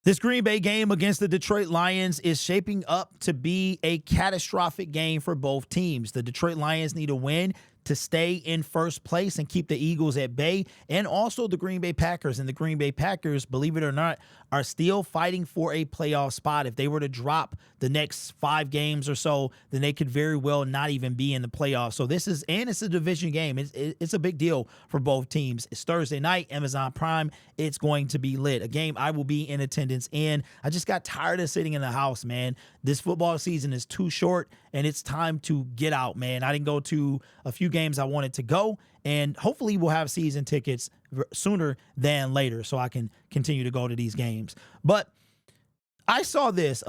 This Green Bay game against the Detroit Lions is shaping up to be a catastrophic game for both teams. The Detroit Lions need a win to stay in first place and keep the Eagles at bay, and also the Green Bay Packers. And the Green Bay Packers, believe it or not, are still fighting for a playoff spot. If they were to drop the next 5 games or so, then they could very well not even be in the playoffs. So this is, and it's a division game. It's a big deal for both teams. It's Thursday night, Amazon Prime. It's going to be lit. A game I will be in attendance in. I just got tired of sitting in the house, man. This football season is too short, and it's time to get out, man. I didn't go to a few games I wanted to go, and hopefully we'll have season tickets sooner than later so I can continue to go to these games. But I saw this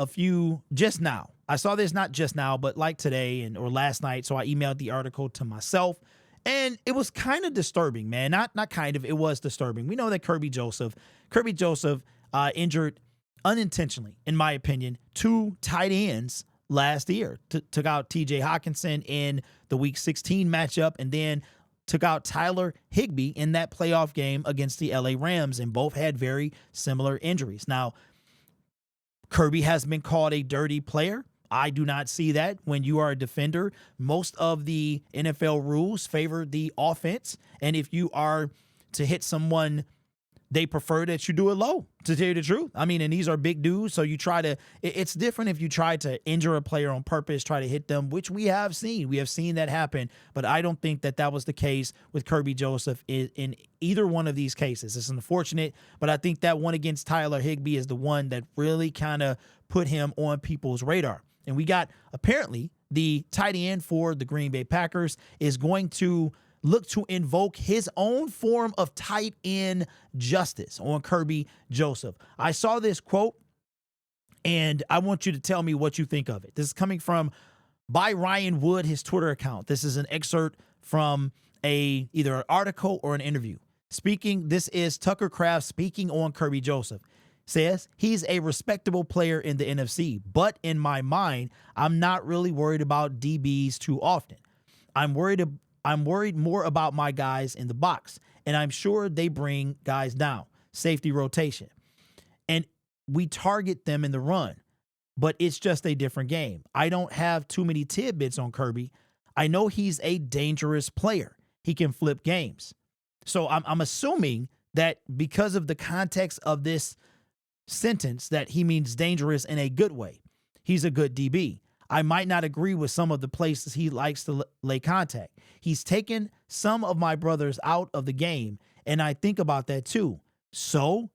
just now. I saw this not just now, but like today or last night. So I emailed the article to myself, and it was kind of disturbing, man. Not kind of, it was disturbing. We know that Kerby Joseph injured unintentionally, in my opinion, 2 tight ends last year. Took out TJ Hawkinson in the Week 16 matchup, and then took out Tyler Higbee in that playoff game against the LA Rams, and both had very similar injuries. Now, Kerby has been called a dirty player. I do not see that. When you are a defender, most of the NFL rules favor the offense, and if you are to hit someone, they prefer that you do it low, to tell you the truth. I mean, and these are big dudes, so you try to, it's different if you try to injure a player on purpose, try to hit them, which we have seen. We have seen that happen, but I don't think that was the case with Kerby Joseph in either one of these cases. It's unfortunate, but I think that one against Tyler Higbee is the one that really kind of put him on people's radar. And we got, apparently, the tight end for the Green Bay Packers is going to look to invoke his own form of tight end justice on Kerby Joseph. I saw this quote, and I want you to tell me what you think of it. This is coming from by Ryan Wood, his Twitter account. This is an excerpt from either an article or an interview. This is Tucker Kraft speaking on Kerby Joseph. Says, he's a respectable player in the NFC, but in my mind, I'm not really worried about DBs too often. I'm worried more about my guys in the box, and I'm sure they bring guys down, safety rotation, and we target them in the run, but it's just a different game. I don't have too many tidbits on Kerby. I know he's a dangerous player. He can flip games. So I'm assuming that because of the context of this sentence that he means dangerous in a good way. He's a good DB. I might not agree with some of the places he likes to lay contact. He's taken some of my brothers out of the game, and I think about that too. So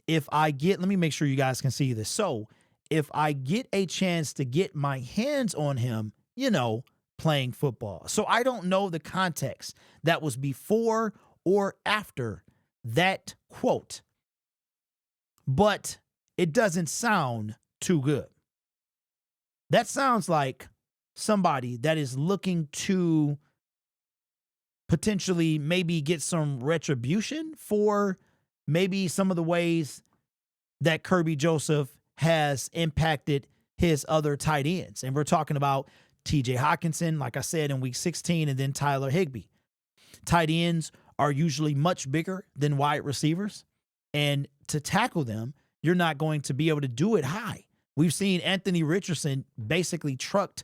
if I get, let me make sure you guys can see this. So if I get a chance to get my hands on him, playing football. So I don't know the context that was before or after that quote, but it doesn't sound too good. That sounds like somebody that is looking to potentially maybe get some retribution for maybe some of the ways that Kerby Joseph has impacted his other tight ends. And we're talking about TJ Hawkinson, like I said, in Week 16, and then Tyler Higbee. Tight ends are usually much bigger than wide receivers, and to tackle them, you're not going to be able to do it high. We've seen Anthony Richardson basically trucked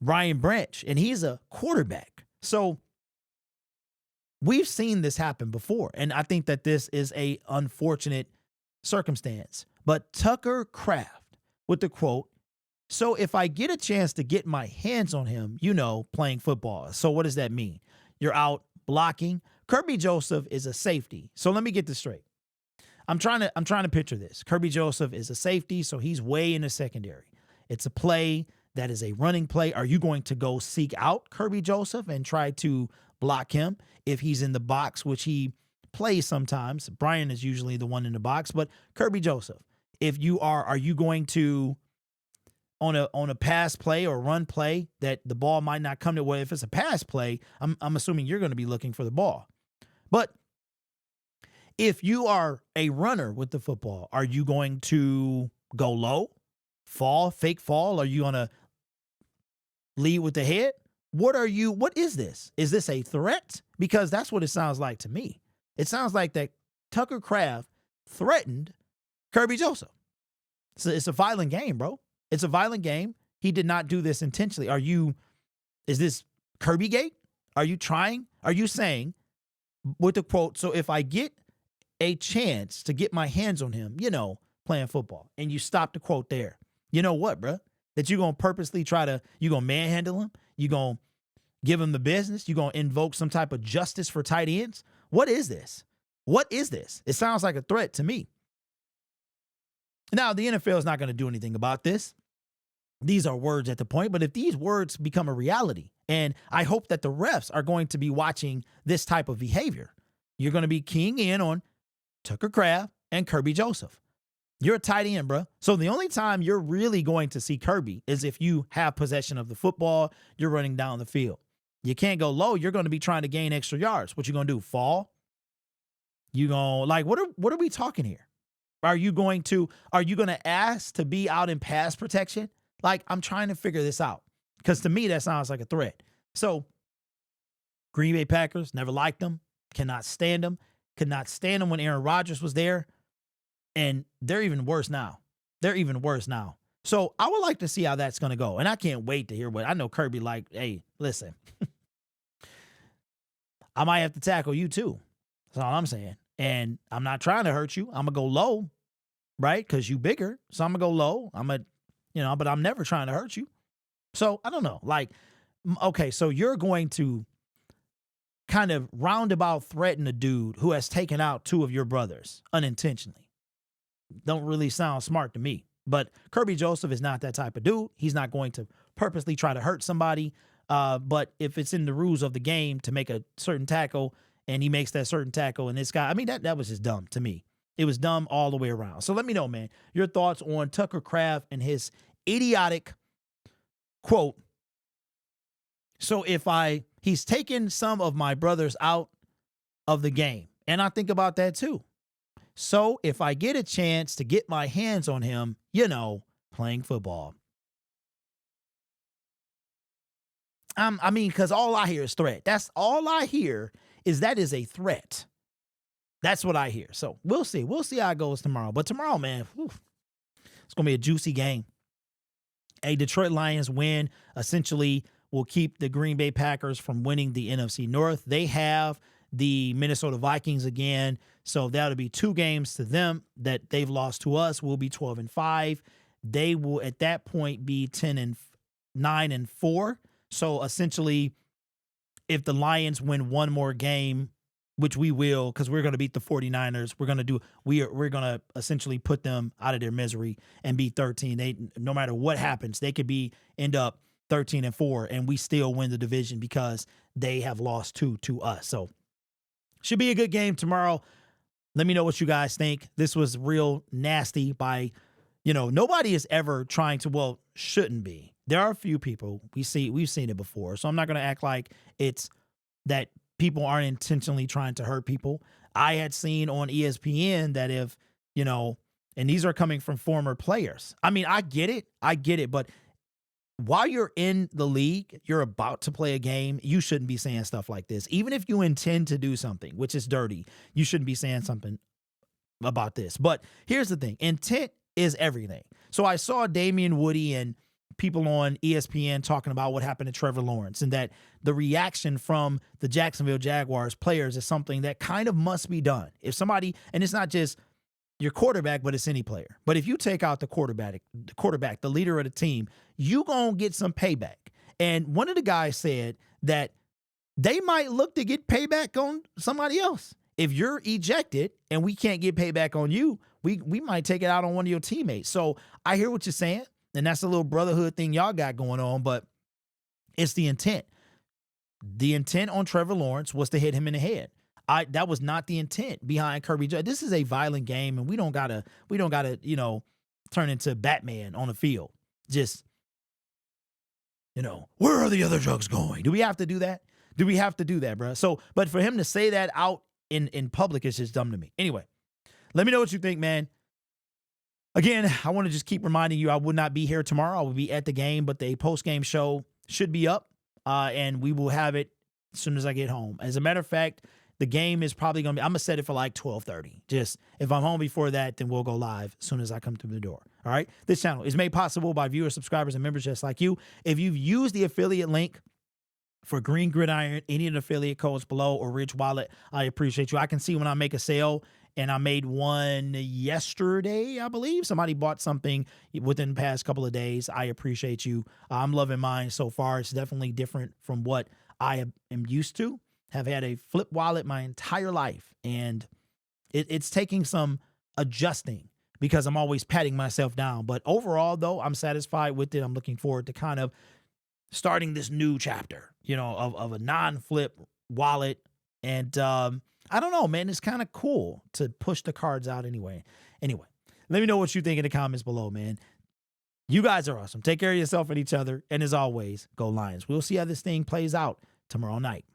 Ryan Branch, and he's a quarterback. So we've seen this happen before, and I think that this is a unfortunate circumstance. But Tucker Kraft with the quote, so if I get a chance to get my hands on him, playing football. So what does that mean? You're out blocking. Kerby Joseph is a safety. So let me get this straight. I'm trying to picture this. Kerby Joseph is a safety, so he's way in the secondary. It's a play that is a running play. Are you going to go seek out Kerby Joseph and try to block him if he's in the box, which he plays sometimes? Brian is usually the one in the box, but Kerby Joseph, if you are you going to on a pass play or run play that the ball might not come to? Well, if it's a pass play, I'm assuming you're going to be looking for the ball. But if you are a runner with the football, are you going to go low, fake fall? Are you going to lead with the head? What is this? Is this a threat? Because that's what it sounds like to me. It sounds like that Tucker Kraft threatened Kerby Joseph. It's a violent game, bro. It's a violent game. He did not do this intentionally. Is this Kerby gate? Are you saying with the quote, so if I get a chance to get my hands on him, playing football, and you stop the quote there, you know what, bro? That you're going to purposely you're going to manhandle him? You're going to give him the business? You're going to invoke some type of justice for tight ends? What is this? What is this? It sounds like a threat to me. Now, the NFL is not going to do anything about this. These are words at the point, but if these words become a reality, and I hope that the refs are going to be watching this type of behavior, you're going to be keying in on Tucker Kraft and Kerby Joseph. You're a tight end, bro. So the only time you're really going to see Kerby is if you have possession of the football, you're running down the field. You can't go low. You're going to be trying to gain extra yards. What you going to do? Fall? You going what are we talking here? Are you going to ask to be out in pass protection? I'm trying to figure this out, because to me, that sounds like a threat. So Green Bay Packers never liked them, cannot stand them, could not stand them when Aaron Rodgers was there. And they're even worse now. So I would like to see how that's going to go. And I can't wait to hear I know Kerby hey, listen, I might have to tackle you too. That's all I'm saying. And I'm not trying to hurt you. I'm going to go low, right? Because you bigger. So I'm going to go low. But I'm never trying to hurt you. So I don't know. Okay, so you're going to kind of roundabout threaten a dude who has taken out two of your brothers unintentionally. Don't really sound smart to me. But Kerby Joseph is not that type of dude. He's not going to purposely try to hurt somebody. But if it's in the rules of the game to make a certain tackle, and he makes that certain tackle, and this guy, that was just dumb to me. It was dumb all the way around. So let me know, man, your thoughts on Tucker Kraft and his idiotic quote. So he's taken some of my brothers out of the game. And I think about that too. So if I get a chance to get my hands on him, playing football. Because all I hear is threat. That's all I hear that is a threat. That's what I hear. So we'll see. We'll see how it goes tomorrow. But tomorrow, man, it's going to be a juicy game. A Detroit Lions win essentially will keep the Green Bay Packers from winning the NFC North. They have the Minnesota Vikings again. So that'll be 2 games to them that they've lost to us. We'll be 12-5. They will at that point be 9-4. So essentially, if the Lions win one more game, which we will, because we're going to beat the 49ers, we're going to essentially put them out of their misery and be 13. No matter what happens, they could end up 13-4, and we still win the division because they have lost 2 to us. So should be a good game tomorrow. Let me know what you guys think. This was real nasty by, nobody is ever trying to, shouldn't be. There are a few people we've seen it before. So I'm not going to act like it's that people aren't intentionally trying to hurt people. I had seen on ESPN that if, and these are coming from former players. I get it. But while you're in the league, you're about to play a game, you shouldn't be saying stuff like this. Even if you intend to do something, which is dirty, you shouldn't be saying something about this. But here's the thing. Intent is everything. So I saw Damian Woody and people on ESPN talking about what happened to Trevor Lawrence, and that the reaction from the Jacksonville Jaguars players is something that kind of must be done. If somebody, and it's not just your quarterback, but it's any player. But if you take out the quarterback, the leader of the team, you gonna get some payback. And one of the guys said that they might look to get payback on somebody else. If you're ejected and we can't get payback on you, we might take it out on one of your teammates. So I hear what you're saying. And that's a little brotherhood thing y'all got going on, but it's the intent. The intent on Trevor Lawrence was to hit him in the head. That was not the intent behind Kerby. This is a violent game, and we don't gotta, turn into Batman on the field. Just, where are the other drugs going? Do we have to do that? Do we have to do that, bro? So, but for him to say that out in public is just dumb to me. Anyway, let me know what you think, man. Again, I want to just keep reminding you I would not be here tomorrow. I will be at the game, but the post-game show should be up, and we will have it as soon as I get home. As a matter of fact, The game is probably going to be, I'm going to set it for like 12:30. Just if I'm home before that, then we'll go live as soon as I come through the door. All right. This channel is made possible by viewers, subscribers, and members just like you. If you've used the affiliate link for Green Gridiron, any of the affiliate codes below, or Rich Wallet, I appreciate you. I can see when I make a sale, and I made one yesterday, I believe. Somebody bought something within the past couple of days. I appreciate you. I'm loving mine so far. It's definitely different from what I am used to. Have had a flip wallet my entire life, and it's taking some adjusting because I'm always patting myself down. But overall, though, I'm satisfied with it. I'm looking forward to kind of starting this new chapter, you know, of a non-flip wallet. And I don't know, man. It's kind of cool to push the cards out anyway. Anyway, let me know what you think in the comments below, man. You guys are awesome. Take care of yourself and each other. And as always, go Lions. We'll see how this thing plays out tomorrow night.